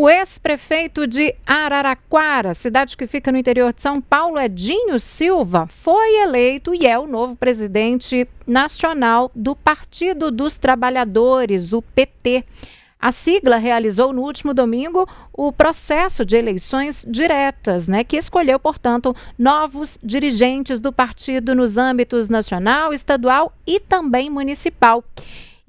O ex-prefeito de Araraquara, cidade que fica no interior de São Paulo, Edinho Silva, foi eleito e é o novo presidente nacional do Partido dos Trabalhadores, o PT. A sigla realizou no último domingo o processo de eleições diretas, que escolheu, portanto, novos dirigentes do partido nos âmbitos nacional, estadual e também municipal.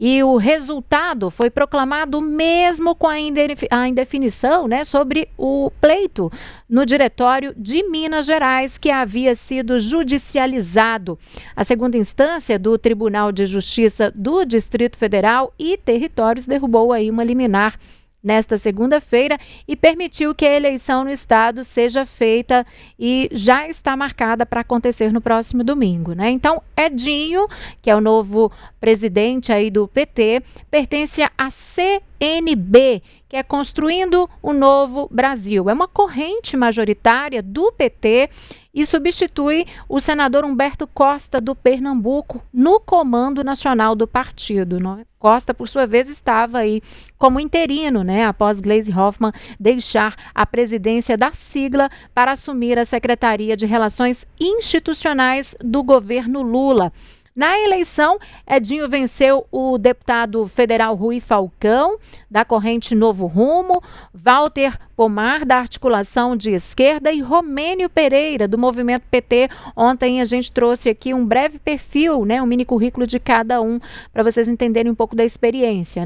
E o resultado foi proclamado mesmo com a indefinição sobre o pleito no Diretório de Minas Gerais, que havia sido judicializado. A segunda instância do Tribunal de Justiça do Distrito Federal e Territórios derrubou aí uma liminar nesta segunda-feira e permitiu que a eleição no estado seja feita e já está marcada para acontecer no próximo domingo, Então, Edinho, que é o novo presidente aí do PT, pertence à CNB, que é Construindo o Novo Brasil. É uma corrente majoritária do PT e substitui o senador Humberto Costa, do Pernambuco, no comando nacional do partido. Costa, por sua vez, estava aí como interino, após Gleisi Hoffmann deixar a presidência da sigla para assumir a Secretaria de Relações Institucionais do governo Lula. Na eleição, Edinho venceu o deputado federal Rui Falcão, da corrente Novo Rumo, Walter Pomar, da articulação de esquerda, e Romênio Pereira, do movimento PT. Ontem a gente trouxe aqui um breve perfil, um mini currículo de cada um, para vocês entenderem um pouco da experiência.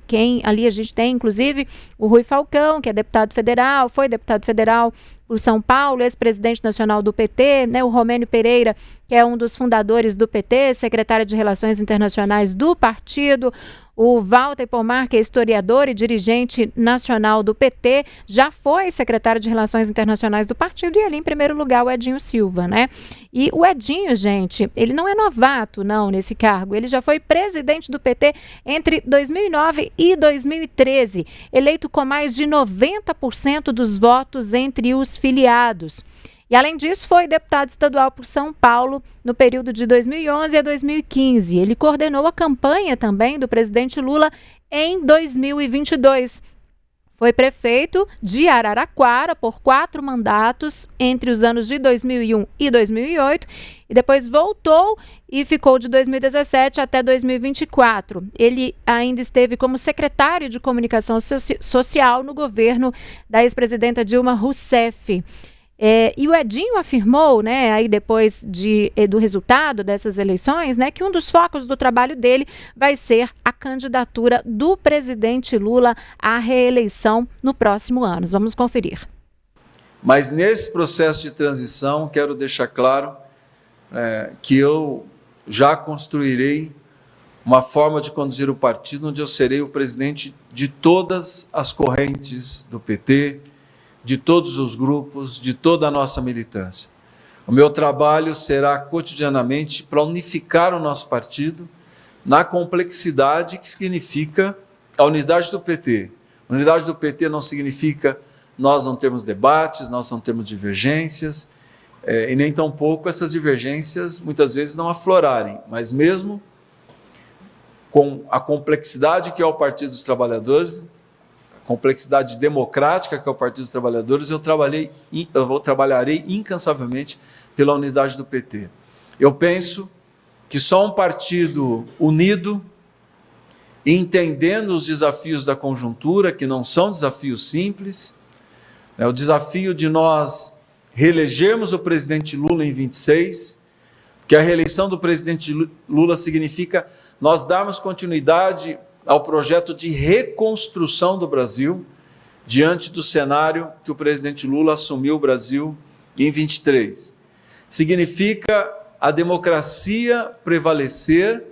Quem ali a gente tem, inclusive, o Rui Falcão, que é deputado federal, foi deputado federal por São Paulo, ex-presidente nacional do PT, o Romênio Pereira, que é um dos fundadores do PT, secretário de Relações Internacionais do partido. O Walter Pomar, que é historiador e dirigente nacional do PT, já foi secretário de Relações Internacionais do partido, e ali em primeiro lugar o Edinho Silva, E o Edinho, gente, ele não é novato, nesse cargo. Ele já foi presidente do PT entre 2009 e 2013, eleito com mais de 90% dos votos entre os filiados. E, além disso, foi deputado estadual por São Paulo no período de 2011 a 2015. Ele coordenou a campanha também do presidente Lula em 2022. Foi prefeito de Araraquara por 4 mandatos entre os anos de 2001 e 2008 e depois voltou e ficou de 2017 até 2024. Ele ainda esteve como secretário de Comunicação Social no governo da ex-presidenta Dilma Rousseff. E o Edinho afirmou, aí depois do resultado dessas eleições, que um dos focos do trabalho dele vai ser a candidatura do presidente Lula à reeleição no próximo ano. Vamos conferir. Mas nesse processo de transição, quero deixar claro que eu já construirei uma forma de conduzir o partido onde eu serei o presidente de todas as correntes do PT, de todos os grupos, de toda a nossa militância. O meu trabalho será cotidianamente para unificar o nosso partido na complexidade que significa a unidade do PT. A unidade do PT não significa nós não termos debates, nós não temos divergências, e nem tampouco essas divergências muitas vezes não aflorarem, mas mesmo com a complexidade que é o Partido dos Trabalhadores, complexidade democrática que é o Partido dos Trabalhadores, eu trabalharei incansavelmente pela unidade do PT. Eu penso que só um partido unido, entendendo os desafios da conjuntura, que não são desafios simples, o desafio de nós reelegermos o presidente Lula em 26, que a reeleição do presidente Lula significa nós darmos continuidade ao projeto de reconstrução do Brasil, diante do cenário que o presidente Lula assumiu o Brasil em 23. Significa a democracia prevalecer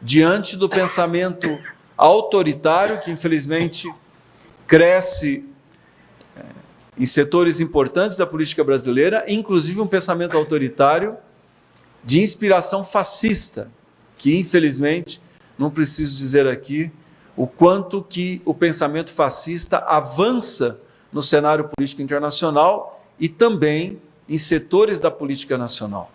diante do pensamento autoritário, que infelizmente cresce em setores importantes da política brasileira, inclusive um pensamento autoritário de inspiração fascista, que infelizmente, não preciso dizer aqui o quanto que o pensamento fascista avança no cenário político internacional e também em setores da política nacional.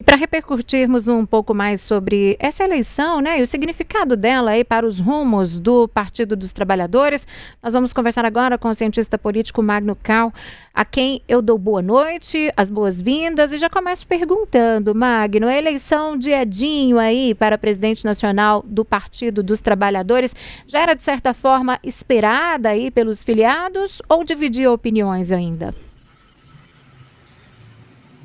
Para repercutirmos um pouco mais sobre essa eleição, né, e o significado dela aí para os rumos do Partido dos Trabalhadores, nós vamos conversar agora com o cientista político Magno Cal, a quem eu dou boa noite, as boas-vindas e já começo perguntando, Magno, a eleição de Edinho aí para presidente nacional do Partido dos Trabalhadores já era de certa forma esperada aí pelos filiados ou dividia opiniões ainda?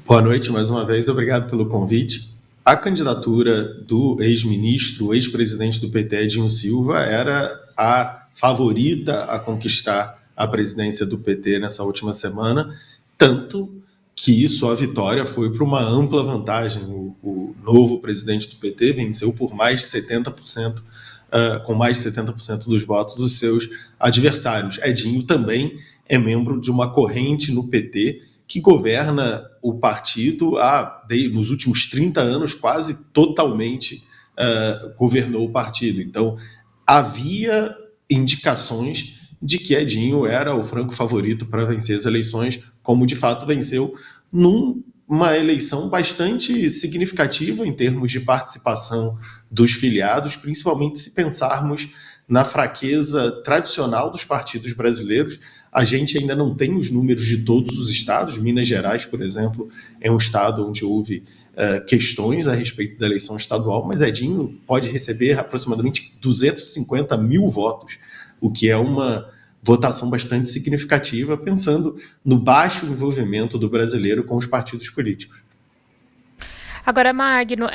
Boa noite mais uma vez, obrigado pelo convite. A candidatura do ex-ministro, ex-presidente do PT, Edinho Silva, era a favorita a conquistar a presidência do PT nessa última semana, tanto que sua vitória foi para uma ampla vantagem. O novo presidente do PT venceu por mais de 70%, com mais de 70% dos votos dos seus adversários. Edinho também é membro de uma corrente no PT que governa o partido nos últimos 30 anos, quase totalmente governou o partido. Então, havia indicações de que Edinho era o franco favorito para vencer as eleições, como de fato venceu, numa eleição bastante significativa em termos de participação dos filiados, principalmente se pensarmos na fraqueza tradicional dos partidos brasileiros. A gente ainda não tem os números de todos os estados. Minas Gerais, por exemplo, é um estado onde houve questões a respeito da eleição estadual, mas Edinho pode receber aproximadamente 250 mil votos, o que é uma votação bastante significativa, pensando no baixo envolvimento do brasileiro com os partidos políticos. Agora, Magno,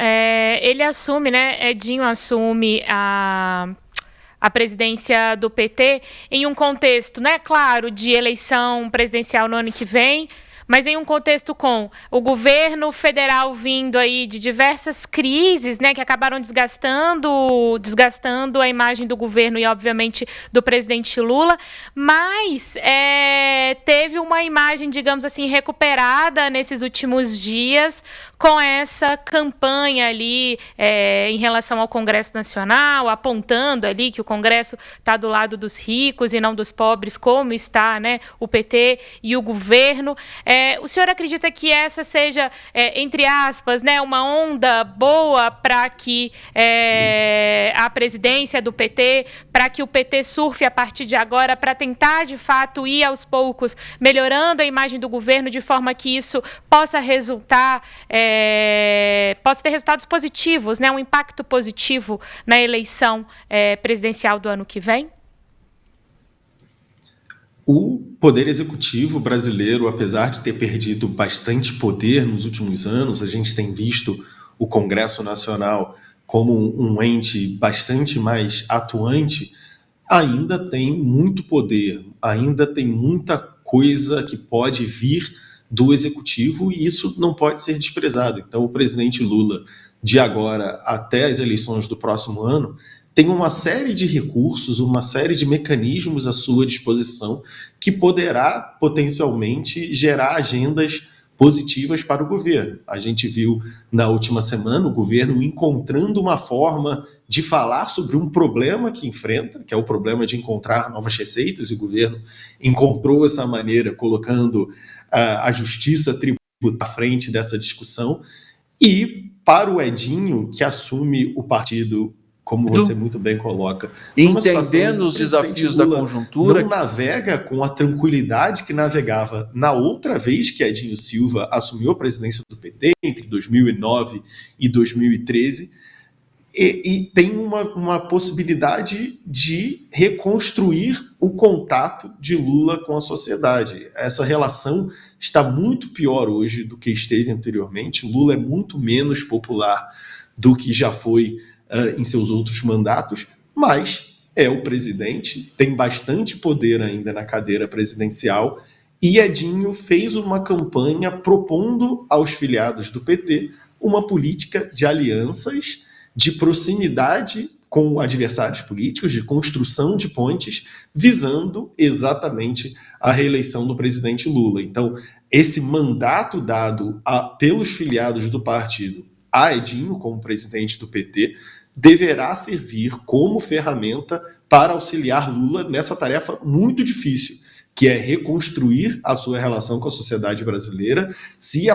ele assume, né? Edinho assume a presidência do PT em um contexto, né, claro, de eleição presidencial no ano que vem, mas em um contexto com o governo federal vindo aí de diversas crises, né, que acabaram desgastando a imagem do governo e, obviamente, do presidente Lula, mas teve uma imagem, digamos assim, recuperada nesses últimos dias com essa campanha ali em relação ao Congresso Nacional, apontando ali que o Congresso está do lado dos ricos e não dos pobres, como está, né, o PT e o governo. O senhor acredita que essa seja, entre aspas, né, uma onda boa para que a presidência do PT, para que o PT surfe a partir de agora, para tentar, de fato, ir aos poucos melhorando a imagem do governo, de forma que isso possa resultar, possa ter resultados positivos, né, um impacto positivo na eleição presidencial do ano que vem? O Poder Executivo brasileiro, apesar de ter perdido bastante poder nos últimos anos, a gente tem visto o Congresso Nacional como um ente bastante mais atuante, ainda tem muito poder, ainda tem muita coisa que pode vir do Executivo e isso não pode ser desprezado. Então, o presidente Lula, de agora até as eleições do próximo ano, tem uma série de recursos, uma série de mecanismos à sua disposição que poderá potencialmente gerar agendas positivas para o governo. A gente viu na última semana o governo encontrando uma forma de falar sobre um problema que enfrenta, que é o problema de encontrar novas receitas, e o governo encontrou essa maneira colocando a justiça tributária à frente dessa discussão. E para o Edinho, que assume o partido, como você muito bem coloca, entendendo os desafios da conjuntura, não navega com a tranquilidade que navegava na outra vez que Edinho Silva assumiu a presidência do PT, entre 2009 e 2013, e tem uma possibilidade de reconstruir o contato de Lula com a sociedade. Essa relação está muito pior hoje do que esteve anteriormente. Lula é muito menos popular do que já foi em seus outros mandatos, mas é o presidente, tem bastante poder ainda na cadeira presidencial, e Edinho fez uma campanha propondo aos filiados do PT uma política de alianças, de proximidade com adversários políticos, de construção de pontes, visando exatamente a reeleição do presidente Lula. Então, esse mandato dado pelos filiados do partido a Edinho como presidente do PT deverá servir como ferramenta para auxiliar Lula nessa tarefa muito difícil que é reconstruir a sua relação com a sociedade brasileira, se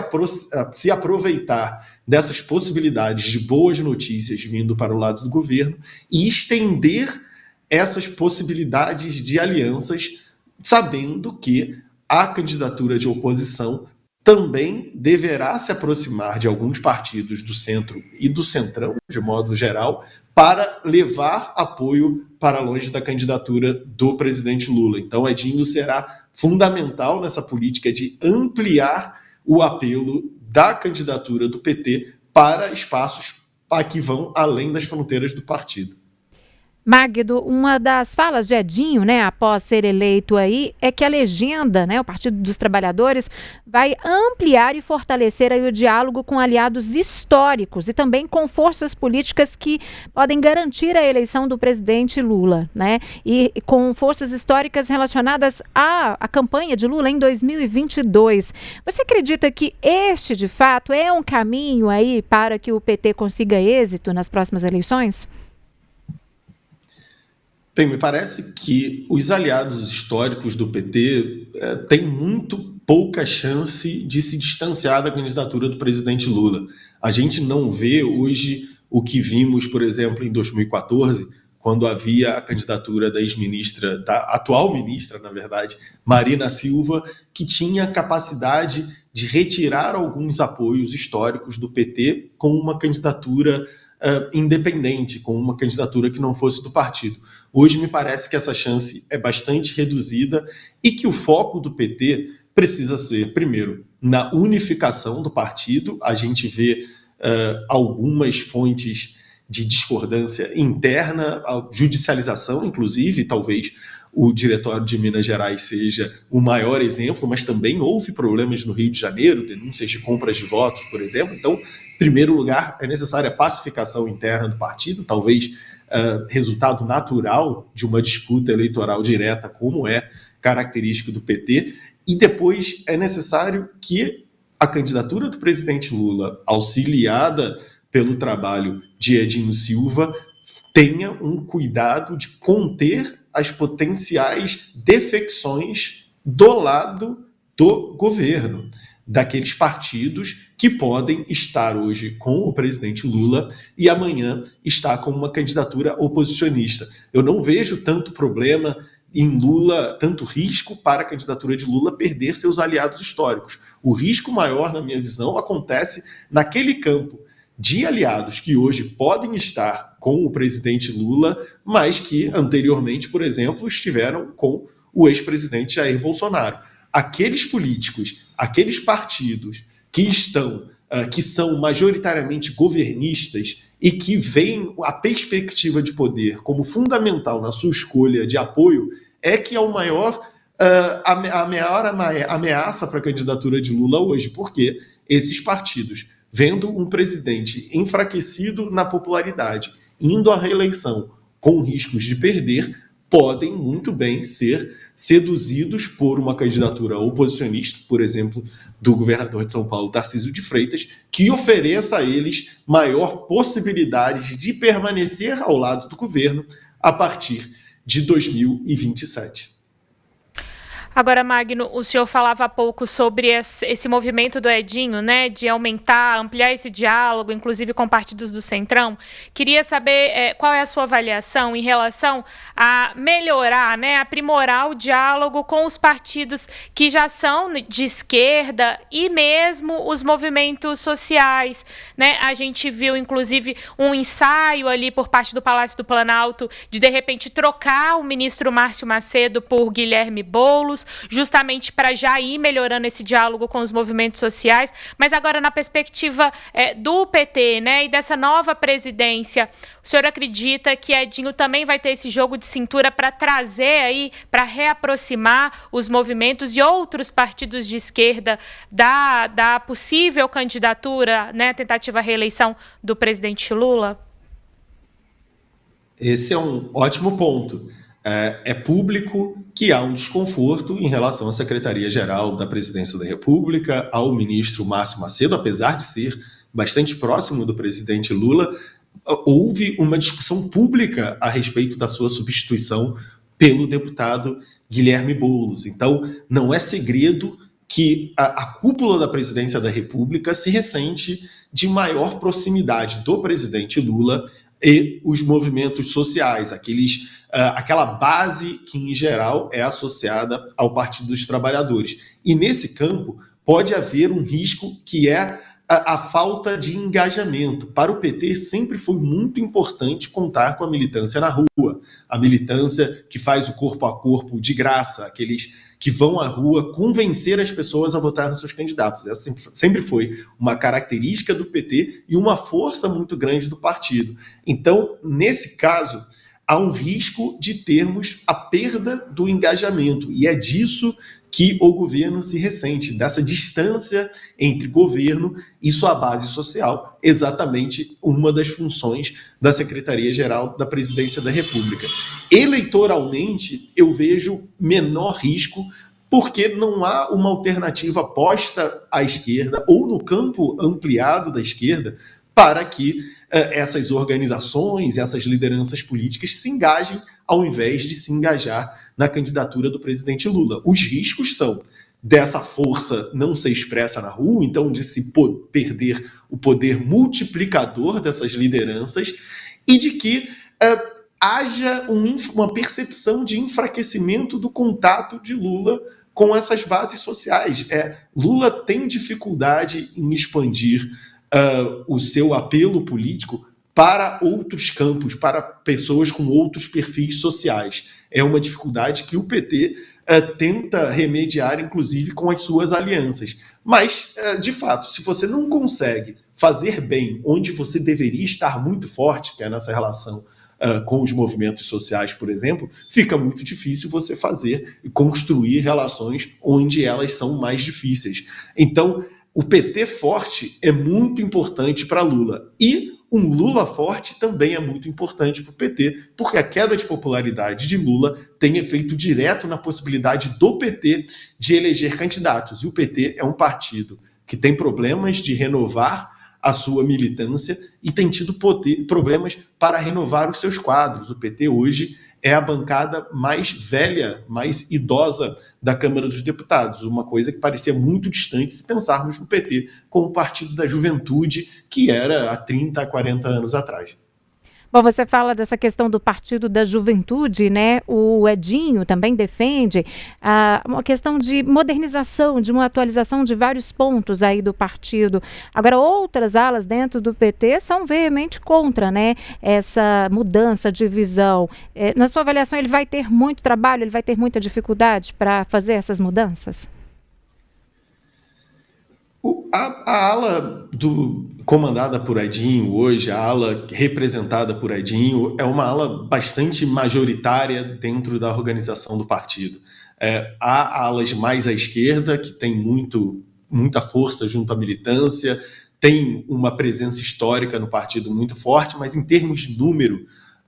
aproveitar dessas possibilidades de boas notícias vindo para o lado do governo e estender essas possibilidades de alianças, sabendo que a candidatura de oposição também deverá se aproximar de alguns partidos do centro e do centrão, de modo geral, para levar apoio para longe da candidatura do presidente Lula. Então, Edinho será fundamental nessa política de ampliar o apelo da candidatura do PT para espaços que vão além das fronteiras do partido. Magdo, uma das falas de Edinho, após ser eleito aí, é que a legenda, o Partido dos Trabalhadores, vai ampliar e fortalecer aí o diálogo com aliados históricos e também com forças políticas que podem garantir a eleição do presidente Lula, e com forças históricas relacionadas à campanha de Lula em 2022. Você acredita que este, de fato, é um caminho aí para que o PT consiga êxito nas próximas eleições? Bem, me parece que os aliados históricos do PT têm muito pouca chance de se distanciar da candidatura do presidente Lula. A gente não vê hoje o que vimos, por exemplo, em 2014, quando havia a candidatura da ex-ministra, da atual ministra, na verdade, Marina Silva, que tinha capacidade de retirar alguns apoios históricos do PT com uma candidatura independente, com uma candidatura que não fosse do partido. Hoje me parece que essa chance é bastante reduzida e que o foco do PT precisa ser, primeiro, na unificação do partido. A gente vê algumas fontes de discordância interna, a judicialização, inclusive, talvez o Diretório de Minas Gerais seja o maior exemplo, mas também houve problemas no Rio de Janeiro, denúncias de compras de votos, por exemplo. Então, em primeiro lugar, é necessária a pacificação interna do partido, talvez resultado natural de uma disputa eleitoral direta, como é característico do PT. E depois é necessário que a candidatura do presidente Lula, auxiliada pelo trabalho de Edinho Silva, tenha um cuidado de conter as potenciais defecções do lado do governo, daqueles partidos que podem estar hoje com o presidente Lula e amanhã estar com uma candidatura oposicionista. Eu não vejo tanto problema em Lula, tanto risco para a candidatura de Lula perder seus aliados históricos. O risco maior, na minha visão, acontece naquele campo de aliados que hoje podem estar com o presidente Lula, mas que anteriormente, por exemplo, estiveram com o ex-presidente Jair Bolsonaro. Aqueles políticos, aqueles partidos que são majoritariamente governistas e que veem a perspectiva de poder como fundamental na sua escolha de apoio, é que é a maior ameaça para a candidatura de Lula hoje, porque esses partidos, vendo um presidente enfraquecido na popularidade, indo à reeleição com riscos de perder, podem muito bem ser seduzidos por uma candidatura oposicionista, por exemplo, do governador de São Paulo, Tarcísio de Freitas, que ofereça a eles maior possibilidade de permanecer ao lado do governo a partir de 2027. Agora, Magno, o senhor falava há pouco sobre esse movimento do Edinho, de aumentar, ampliar esse diálogo, inclusive com partidos do Centrão. Queria saber qual é a sua avaliação em relação a melhorar, aprimorar o diálogo com os partidos que já são de esquerda e mesmo os movimentos sociais, A gente viu, inclusive, um ensaio ali por parte do Palácio do Planalto de repente, trocar o ministro Márcio Macedo por Guilherme Boulos, justamente para já ir melhorando esse diálogo com os movimentos sociais, mas agora na perspectiva do PT, e dessa nova presidência, o senhor acredita que Edinho também vai ter esse jogo de cintura para trazer aí, para reaproximar os movimentos e outros partidos de esquerda da possível candidatura, tentativa reeleição do presidente Lula? Esse é um ótimo ponto. É público que há um desconforto em relação à Secretaria-Geral da Presidência da República, ao ministro Márcio Macedo, apesar de ser bastante próximo do presidente Lula. Houve uma discussão pública a respeito da sua substituição pelo deputado Guilherme Boulos. Então, não é segredo que a cúpula da presidência da República se ressente de maior proximidade do presidente Lula e os movimentos sociais, aquela base que, em geral, é associada ao Partido dos Trabalhadores. E, nesse campo, pode haver um risco que é a falta de engajamento. Para o PT, sempre foi muito importante contar com a militância na rua, a militância que faz o corpo a corpo de graça, aqueles que vão à rua convencer as pessoas a votar nos seus candidatos. Essa sempre foi uma característica do PT e uma força muito grande do partido. Então, nesse caso, há um risco de termos a perda do engajamento, e é disso que o governo se ressente, dessa distância entre governo e sua base social, exatamente uma das funções da Secretaria-Geral da Presidência da República. Eleitoralmente, eu vejo menor risco, porque não há uma alternativa posta à esquerda ou no campo ampliado da esquerda para que essas organizações, essas lideranças políticas se engajem ao invés de se engajar na candidatura do presidente Lula. Os riscos são dessa força não ser expressa na rua, então de se perder o poder multiplicador dessas lideranças e de que haja uma percepção de enfraquecimento do contato de Lula com essas bases sociais. Lula tem dificuldade em expandir o seu apelo político para outros campos, para pessoas com outros perfis sociais. É uma dificuldade que o PT tenta remediar, inclusive, com as suas alianças. Mas, de fato, se você não consegue fazer bem onde você deveria estar muito forte, que é nessa relação com os movimentos sociais, por exemplo, fica muito difícil você fazer e construir relações onde elas são mais difíceis. Então, o PT forte é muito importante para Lula. E um Lula forte também é muito importante para o PT, porque a queda de popularidade de Lula tem efeito direto na possibilidade do PT de eleger candidatos. E o PT é um partido que tem problemas de renovar a sua militância e tem tido problemas para renovar os seus quadros. O PT hoje é a bancada mais velha, mais idosa da Câmara dos Deputados, uma coisa que parecia muito distante se pensarmos no PT como o partido da juventude que era há 30, 40 anos atrás. Bom, você fala dessa questão do Partido da Juventude, né? O Edinho também defende uma questão de modernização, de uma atualização de vários pontos aí do partido. Agora, outras alas dentro do PT são veemente contra, né? Essa mudança de visão. Na sua avaliação, ele vai ter muito trabalho, ele vai ter muita dificuldade para fazer essas mudanças? A ala comandada por Edinho hoje, a ala representada por Edinho, é uma ala bastante majoritária dentro da organização do partido. Há alas mais à esquerda, que tem muita força junto à militância, tem uma presença histórica no partido muito forte, mas em termos de número,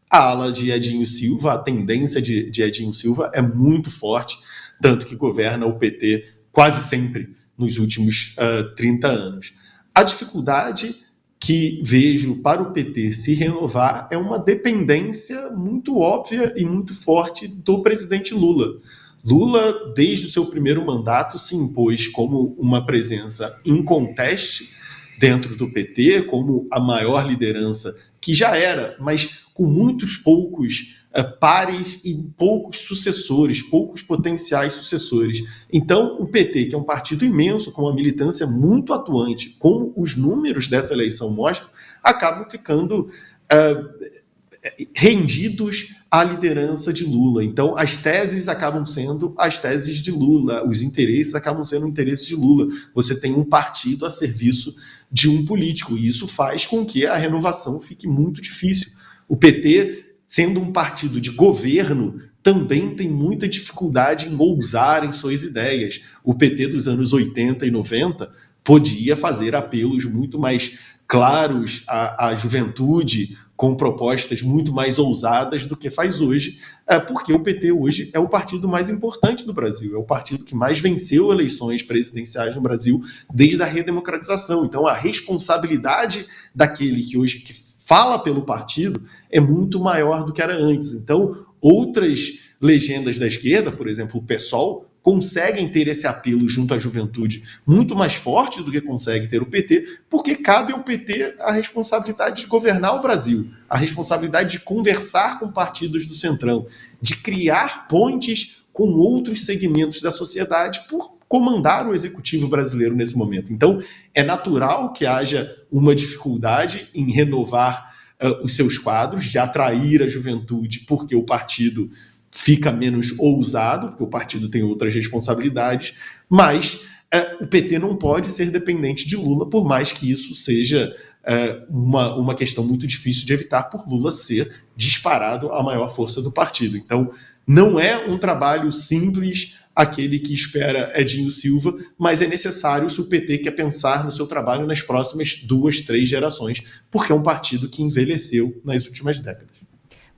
a ala de Edinho Silva, a tendência de Edinho Silva é muito forte, tanto que governa o PT quase sempre nos últimos 30 anos. A dificuldade que vejo para o PT se renovar é uma dependência muito óbvia e muito forte do presidente Lula. Lula, desde o seu primeiro mandato, se impôs como uma presença inconteste dentro do PT, como a maior liderança que já era, mas com muitos poucos pares e poucos sucessores, poucos potenciais sucessores. Então, o PT, que é um partido imenso, com uma militância muito atuante, como os números dessa eleição mostram, acabam ficando rendidos à liderança de Lula. Então, as teses acabam sendo as teses de Lula, os interesses acabam sendo interesses de Lula. Você tem um partido a serviço de um político, e isso faz com que a renovação fique muito difícil. O PT, sendo um partido de governo, também tem muita dificuldade em ousar em suas ideias. O PT dos anos 80 e 90 podia fazer apelos muito mais claros à juventude, com propostas muito mais ousadas do que faz hoje, porque o PT hoje é o partido mais importante do Brasil, é o partido que mais venceu eleições presidenciais no Brasil desde a redemocratização. Então, a responsabilidade daquele que hoje fala pelo partido é muito maior do que era antes. Então, outras legendas da esquerda, por exemplo, o PSOL, conseguem ter esse apelo junto à juventude muito mais forte do que consegue ter o PT, porque cabe ao PT a responsabilidade de governar o Brasil, a responsabilidade de conversar com partidos do Centrão, de criar pontes com outros segmentos da sociedade por comandar o executivo brasileiro nesse momento. Então, é natural que haja uma dificuldade em renovar os seus quadros, de atrair a juventude, porque o partido fica menos ousado, porque o partido tem outras responsabilidades, mas o PT não pode ser dependente de Lula, por mais que isso seja uma questão muito difícil de evitar, por Lula ser disparado a maior força do partido. Então, não é um trabalho simples aquele que espera Edinho Silva, mas é necessário se o PT quer pensar no seu trabalho nas próximas 2, 3 gerações, porque é um partido que envelheceu nas últimas décadas.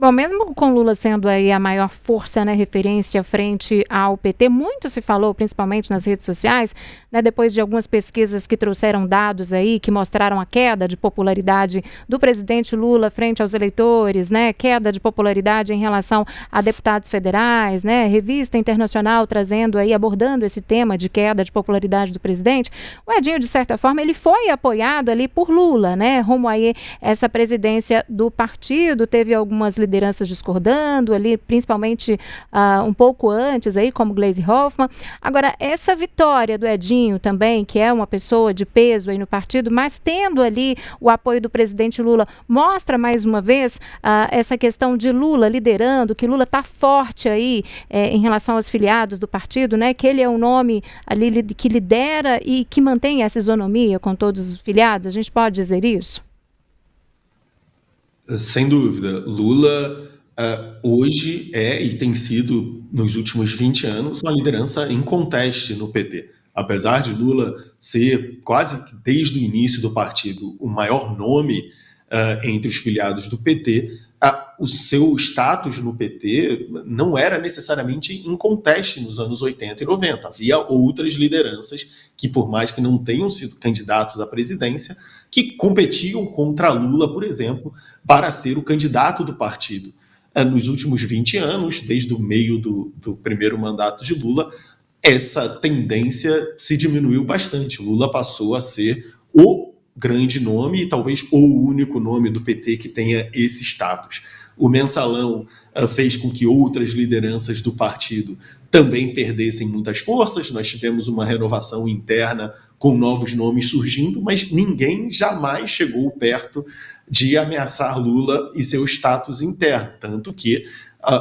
Bom, mesmo com Lula sendo aí a maior força, né, referência frente ao PT, muito se falou, principalmente nas redes sociais, né, depois de algumas pesquisas que trouxeram dados aí que mostraram a queda de popularidade do presidente Lula frente aos eleitores, né, queda de popularidade em relação a deputados federais, né, revista internacional trazendo aí, abordando esse tema de queda de popularidade do presidente. O Edinho, de certa forma, ele foi apoiado ali por Lula, né, rumo aí essa presidência do partido, teve algumas lideranças discordando ali, principalmente um pouco antes aí, como Gleisi Hoffmann. Agora, essa vitória do Edinho também, que é uma pessoa de peso aí no partido, mas tendo ali o apoio do presidente Lula, mostra mais uma vez essa questão de Lula liderando, que Lula está forte aí em relação aos filiados do partido, né? Que ele é um nome ali que lidera e que mantém essa isonomia com todos os filiados. A gente pode dizer isso? Sem dúvida. Lula hoje é e tem sido, nos últimos 20 anos, uma liderança em conteste no PT. Apesar de Lula ser quase que desde o início do partido o maior nome entre os filiados do PT, o seu status no PT não era necessariamente em conteste nos anos 80 e 90. Havia outras lideranças que, por mais que não tenham sido candidatos à presidência, que competiam contra Lula, por exemplo, para ser o candidato do partido. Nos últimos 20 anos, desde o meio do primeiro mandato de Lula, essa tendência se diminuiu bastante. Lula passou a ser o grande nome e talvez o único nome do PT que tenha esse status. O Mensalão fez com que outras lideranças do partido também perdessem muitas forças. Nós tivemos uma renovação interna com novos nomes surgindo, mas ninguém jamais chegou perto de ameaçar Lula e seu status interno. Tanto que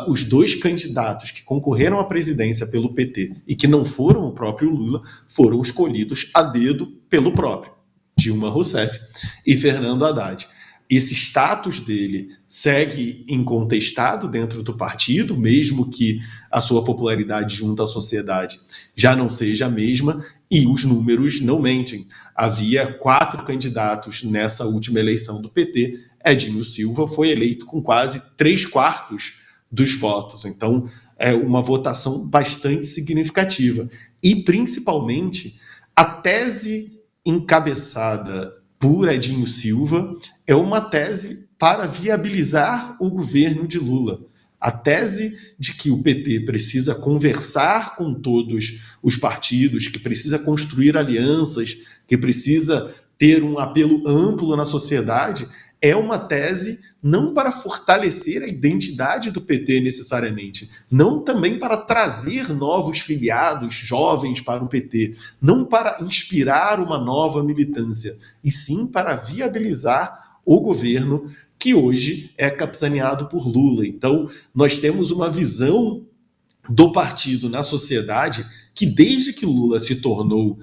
os dois candidatos que concorreram à presidência pelo PT e que não foram o próprio Lula foram escolhidos a dedo pelo próprio Dilma Rousseff e Fernando Haddad. Esse status dele segue incontestado dentro do partido, mesmo que a sua popularidade junto à sociedade já não seja a mesma, e os números não mentem. Havia 4 candidatos nessa última eleição do PT. Edinho Silva foi eleito com quase 3/4 dos votos. Então, é uma votação bastante significativa. E, principalmente, a tese encabeçada por Edinho Silva é uma tese para viabilizar o governo de Lula. A tese de que o PT precisa conversar com todos os partidos, que precisa construir alianças, que precisa ter um apelo amplo na sociedade, é uma tese não para fortalecer a identidade do PT necessariamente, não também para trazer novos filiados jovens para o PT, não para inspirar uma nova militância, e sim para viabilizar o governo que hoje é capitaneado por Lula. Então, nós temos uma visão do partido na sociedade que, desde que Lula se tornou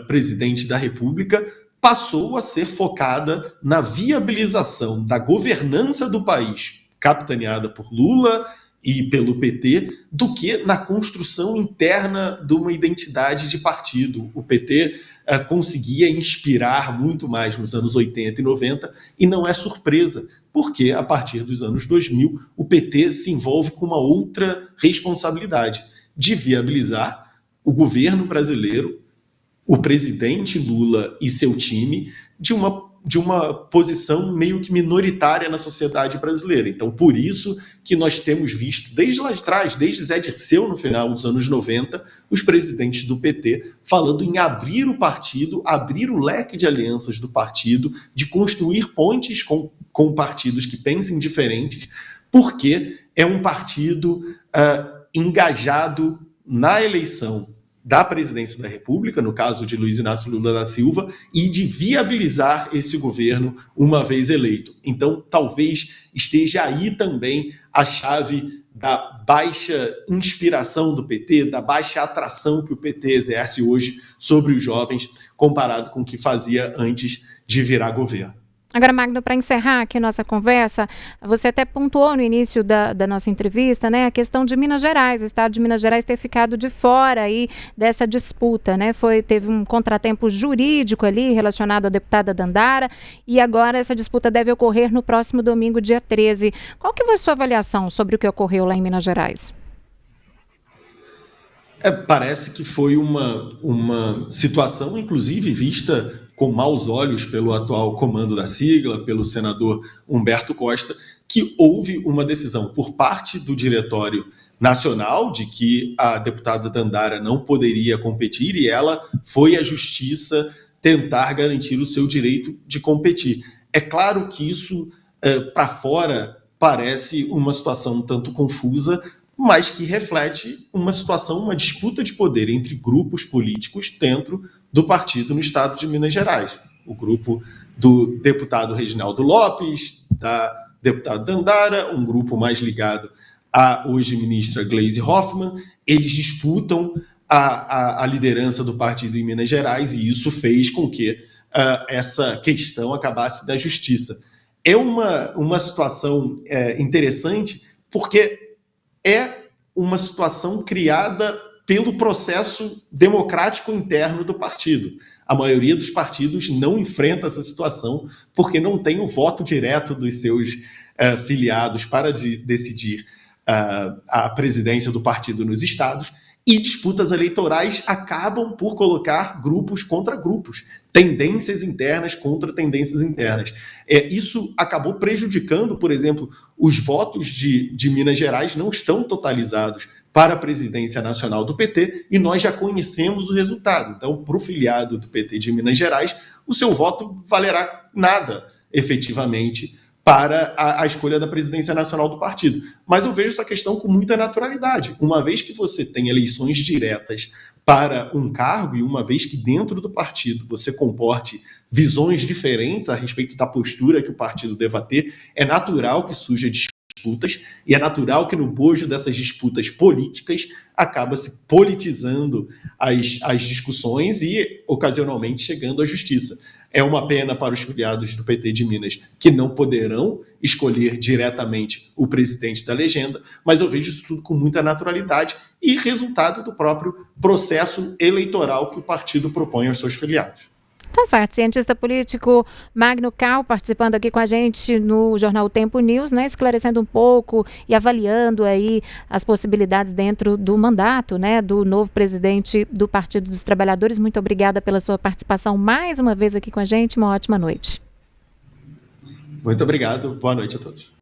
presidente da República, passou a ser focada na viabilização da governança do país, capitaneada por Lula e pelo PT, do que na construção interna de uma identidade de partido. O PT conseguia inspirar muito mais nos anos 80 e 90, e não é surpresa, porque a partir dos anos 2000 o PT se envolve com uma outra responsabilidade, de viabilizar o governo brasileiro, o presidente Lula e seu time, de uma de uma posição meio que minoritária na sociedade brasileira. Então, por isso que nós temos visto, desde lá de trás, desde Zé Dirceu, no final dos anos 90, os presidentes do PT falando em abrir o partido, abrir o leque de alianças do partido, de construir pontes com partidos que pensem diferentes, porque é um partido engajado na eleição da presidência da República, no caso de Luiz Inácio Lula da Silva, e de viabilizar esse governo uma vez eleito. Então, talvez esteja aí também a chave da baixa inspiração do PT, da baixa atração que o PT exerce hoje sobre os jovens, comparado com o que fazia antes de virar governo. Agora, Magno, para encerrar aqui nossa conversa, você até pontuou no início da nossa entrevista, né, a questão de Minas Gerais, o estado de Minas Gerais ter ficado de fora aí dessa disputa, né, teve um contratempo jurídico ali relacionado à deputada Dandara e agora essa disputa deve ocorrer no próximo domingo, dia 13. Qual que foi a sua avaliação sobre o que ocorreu lá em Minas Gerais? Parece que foi uma situação, inclusive, vista com maus olhos pelo atual comando da sigla, pelo senador Humberto Costa, que houve uma decisão por parte do Diretório Nacional de que a deputada Dandara não poderia competir e ela foi à Justiça tentar garantir o seu direito de competir. É claro que isso, para fora, parece uma situação um tanto confusa, mas que reflete uma situação, uma disputa de poder entre grupos políticos dentro do partido no estado de Minas Gerais. O grupo do deputado Reginaldo Lopes, da deputada Dandara, um grupo mais ligado à hoje ministra Gleisi Hoffmann, eles disputam a liderança do partido em Minas Gerais e isso fez com que essa questão acabasse na justiça. É uma situação interessante porque é uma situação criada pelo processo democrático interno do partido. A maioria dos partidos não enfrenta essa situação porque não tem o voto direto dos seus filiados para decidir a presidência do partido nos estados, e disputas eleitorais acabam por colocar grupos contra grupos, tendências internas contra tendências internas. Isso acabou prejudicando, por exemplo, os votos de Minas Gerais não estão totalizados para a presidência nacional do PT e nós já conhecemos o resultado. Então, para o filiado do PT de Minas Gerais, o seu voto valerá nada, efetivamente, para a escolha da presidência nacional do partido. Mas eu vejo essa questão com muita naturalidade. Uma vez que você tem eleições diretas para um cargo e uma vez que dentro do partido você comporte visões diferentes a respeito da postura que o partido deva ter, é natural que surja disputas e é natural que no bojo dessas disputas políticas acaba se politizando as discussões e ocasionalmente chegando à justiça. É uma pena para os filiados do PT de Minas que não poderão escolher diretamente o presidente da legenda, mas eu vejo isso tudo com muita naturalidade e resultado do próprio processo eleitoral que o partido propõe aos seus filiados. Tá certo, cientista político Magno Cal participando aqui com a gente no Jornal Tempo News, né, esclarecendo um pouco e avaliando aí as possibilidades dentro do mandato, né, do novo presidente do Partido dos Trabalhadores. Muito obrigada pela sua participação mais uma vez aqui com a gente, uma ótima noite. Muito obrigado, boa noite a todos.